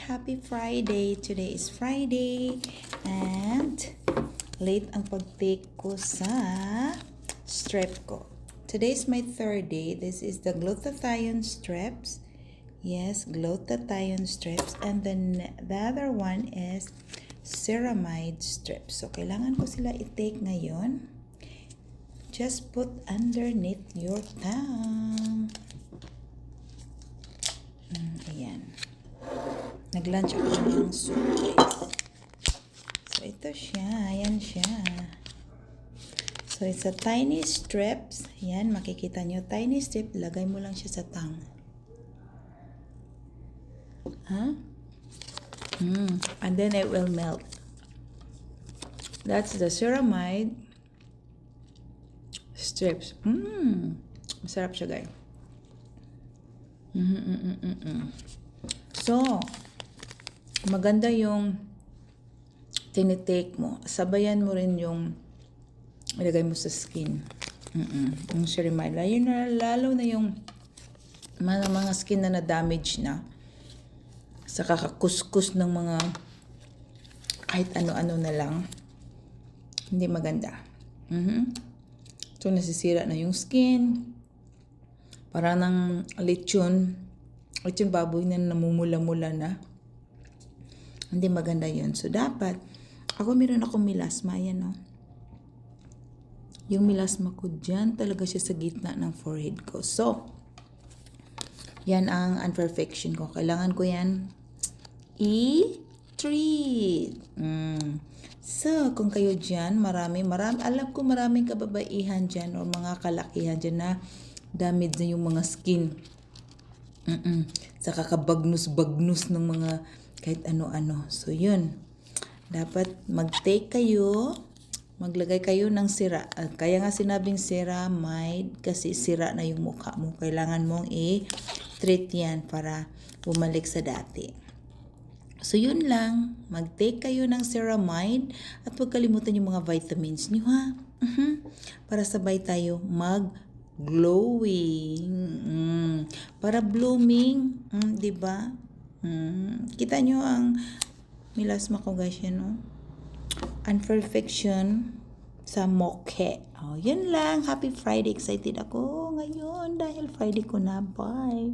Happy Friday! Today is Friday and late ang pag-take ko sa strep ko. Today is my third day. This is the glutathione strips. Yes, glutathione strips. And then the other one is ceramide strips. So, kailangan ko sila i-take ngayon. Just put underneath your tongue. Ayan. Nag-lunch ako ng soup. So, ito siya. Ayan siya. So, it's a tiny strips. Ayan, makikita nyo. Tiny strip. Lagay mo lang siya sa tongue. Huh? And then it will melt. That's the ceramide strips. Masarap siya, guys. So, maganda yung tinitake mo. Sabayan mo rin yung ilagay mo sa skin. Yung ceramide. Lalo na yung mga skin na na-damage na. Sa kakakuskus ng mga kahit ano-ano na lang. Hindi maganda. So, nasisira na yung skin. Para ng lechon baboy na namumula-mula na. Hindi maganda yun. So, dapat, meron akong milasma. Yan, no? Yung milasma ko dyan, talaga siya sa gitna ng forehead ko. So, yan ang imperfection ko. Kailangan ko yan i-treat. So, kung kayo dyan, alam ko maraming kababaihan dyan o mga kalakihan dyan na damage na yung mga skin. Sa kakabagnus-bagnus ng mga kahit ano-ano. So, yun. Dapat mag-take kayo, maglagay kayo ng sira. Kaya nga sinabing ceramide kasi sira na yung mukha mo. Kailangan mong i-treat yan para bumalik sa dati. So, yun lang. Mag-take kayo ng ceramide at huwag kalimutan yung mga vitamins nyo, ha? Para sabay tayo glowing. Para blooming, 'di ba? Kita nyo ang milasma ko, guys, yan, no? Imperfection sa mokhe. Oh, yun lang. Happy Friday. Excited ako ngayon dahil Friday ko na. Bye.